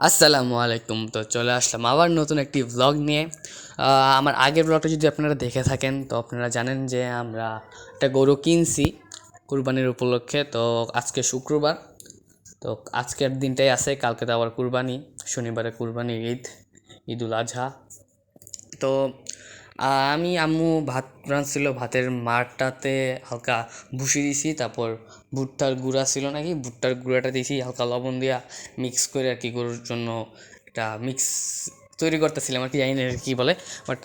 আসসালামু আলাইকুম। তো চলে আসলাম আবার নতুন একটি ভ্লগ নিয়ে। আমার আগের ভ্লগটা যদি আপনারা দেখে থাকেন তো আপনারা জানেন যে আমরা একটা গরু কিনছি কুরবানির উপলক্ষে। তো আজকে শুক্রবার, তো আজকের দিনটাই আছে, কালকে তো আবার কুরবানি, শনিবারে কুরবানি, ঈদুল আজহা। তো আমি আম্মু ভাত রাঁধছিল, ভাতের মারটাতে হালকা ভুসি দিছি, তারপর ভুট্টার গুঁড়া ছিল নাকি, ভুট্টার গুঁড়াটা দিয়েছি হালকা লবণ দিয়া মিক্স করে আর কি গরুর জন্য একটা মিক্স তৈরি করতেছিলাম আর কি, জানি না কী বলে। বাট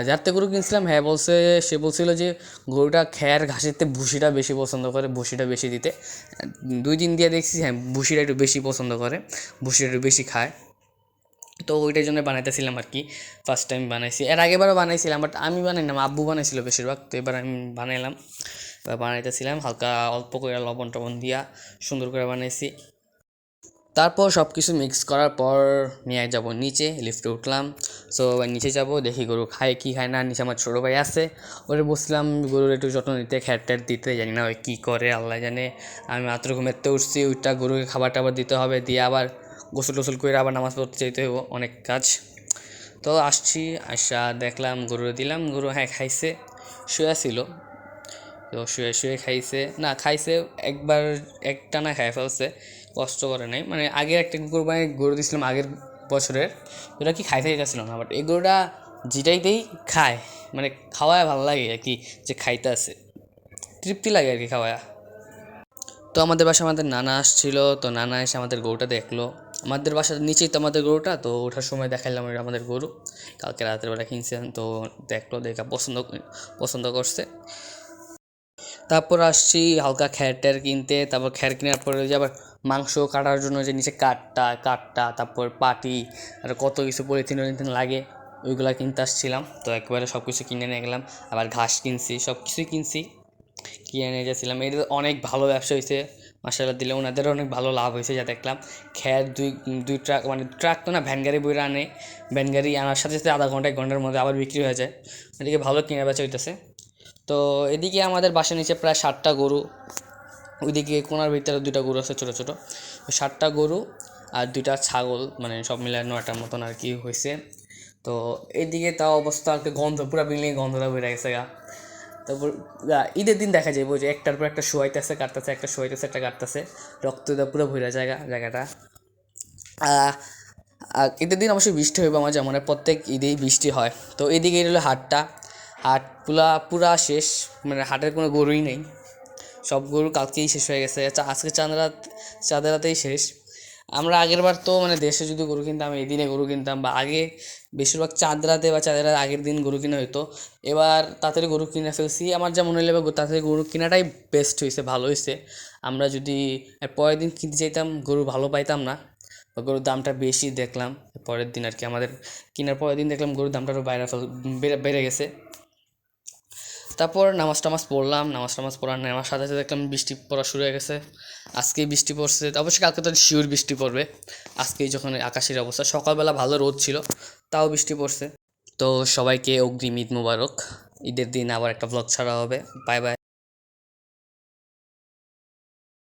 যার থেকে গরু কিনছিলাম, হ্যাঁ বলছে, সে বলছিল যে গরুটা খ্যার ঘাসের ভুসিটা বেশি পছন্দ করে, ভুসিটা বেশি দিতে। 2 দিন দিয়ে দেখছি হ্যাঁ ভুসিটা একটু বেশি পছন্দ করে, ভুসিটা একটু বেশি খায়। তো ওইটার জন্য বানাইতেছিলাম আর কি। ফার্স্ট টাইম বানাইছি, এর আগেবারও বানাইছিলাম, বাট আমি বানাই না, আব্বু বানাইছিল বেশিরভাগ। তো এবার আমি বানাইলাম, এবার বানাইতেছিলাম হালকা অল্প করে লবণ টবণ দিয়া সুন্দর করে বানাইছি। তারপর সব কিছু মিক্স করার পর নিয়ে যাব নিচে, লিফটে উঠলাম। সো নিচে যাব, দেখি গরু খায় কি খায় না। নিচে আমার ছোটো ভাই আছে, ওরে বসলাম গরুর একটু যত্ন নিতে, খ্যার ট্যার দিতে, জানি না ওই কী করে আল্লাহ জানে। আমি মাত্র ঘুমেতে উঠছি, ওইটা গরুকে খাবার টাবার দিতে হবে, দিয়ে আবার গোসল টোসল করে আবার নামাজ পড়তে চাইতে হইব, অনেক কাজ। তো আসছি, আসা দেখলাম গরু দিলাম, গরু হ্যাঁ খাইছে, শুয়ে ছিল। তো শুয়ে শুয়ে খাইছে, না খাইছে একবার, একটানা খাই ফেলছে, কষ্ট করে নাই। মানে আগের একটা কোরবানি গরু দিয়েছিলাম আগের বছরের, ওটা কি খাইতে গেছিল না, বাট এই গরুটা যেটাইতেই খায়, মানে খাওয়ায় ভালো লাগে আর কি, যে খাইতে আছে তৃপ্তি লাগে আর কি খাওয়ায়। তো আমাদের বাসায় আমাদের নানা আসছিল, তো নানা এসে আমাদের গরুটা দেখলো। আমাদের বাসার নিচেই তো আমাদের গরুটা, তো ওঠার সময় দেখাইলাম আমাদের গরু, কালকে রাতের বেলা কিনছিলাম। তো দেখলো, দেখা পছন্দ পছন্দ করছে। তারপর আসছি হালকা খ্যার ট্যার কিনতে। তারপর খ্যার কেনার পরে যে আবার মাংস কাটার জন্য যে নিচে কাঠটা, তারপর পাটি আর কত কিছু পলিথিন লাগে, ওইগুলা কিনতে আসছিলাম। তো একবারে সব কিছু কিনে নিয়ে গেলাম, আবার ঘাস কিনছি, সব কিছুই কিনছি, কিনে নিয়ে গেছিলাম। এদের অনেক ভালো ব্যবসা হয়েছে, মাসাল্লাহ দিলে ওনাদেরও অনেক ভালো লাভ হয়েছে, যা দেখলাম। খ্যার দুই দুই ট্রাক, মানে ট্রাক তো না, ভ্যান গাড়ি বইরা আনে, ভ্যান গাড়ি আনার সাথে সাথে আধা ঘন্টা 1 ঘন্টার মধ্যে আবার বিক্রি হয়ে যায়। এদিকে ভালো কিনে বেচা হইতেছে। তো এদিকে আমাদের বাসার নিচে প্রায় 60টা গরু, ওইদিকে কোনার ভিতরে 2টা গরু আছে ছোটো ছোটো, 60টা গরু আর 2টা ছাগল, মানে সব মিলে 9টার মতন আর কি হয়েছে। তো এইদিকে তাও অবস্থা আর কি, গন্ধ পুরা বিল্ডিং গন্ধটা বেড়ে গেছে গা। তারপর ঈদের দিন দেখা যায় যে একটার পর একটা শোয়াইতেছে কাটতেছে, একটা শোয়াইতেছে একটা কাটতেছে, রক্ত দিয়ে পুরো ভরা জায়গাটা। ঈদের দিন অবশ্যই বৃষ্টি হইবে, আমার যেমন প্রত্যেক ঈদেই বৃষ্টি হয়। তো এদিকে হলো হাটটা, হাট পুরা শেষ, মানে হাটের কোনো গরুই নেই, সব গরু কালকেই শেষ হয়ে গেছে। আজকে চাঁদের রাতেই শেষ। আমরা আগের বার তো মানে দেশে যদি গরু কিনতাম এই দিনে গরু কিনতাম, বা আগে বেশিরভাগ চাঁদ রাতে বা চাঁদের রাত আগের দিন গরু কিনা হতো। এবার তাড়াতাড়ি গরু কিনে ফেলছি, আমার যা মনে হলো এবার তাড়াতাড়ি গরু কেনাটাই বেস্ট হয়েছে, ভালো হয়েছে। আমরা যদি পরের দিন কিনতে চাইতাম গরু ভালো পাইতাম না, বা গরুর দামটা বেশি দেখলাম পরের দিন আর কি। আমাদের কেনার পরের দিন দেখলাম গরুর দামটা আরও বেড়ে গেছে। তারপর নামাজ টামাজ পড়লাম, নামাজ পড়ার নেওয়ার সাথে সাথে দেখলাম বৃষ্টি পড়া শুরু হয়ে গেছে। আজকেই বৃষ্টি পড়ছে, অবশ্যই কালকে তো শিওর বৃষ্টি পড়বে। আজকেই যখন আকাশের অবস্থা, সকালবেলা ভালো রোদ ছিল, তাও বৃষ্টি পড়ছে। তো সবাইকে অগ্রিম ঈদ মুবারক। ঈদের দিন আবার একটা ব্লগ ছাড়া হবে। Bye bye.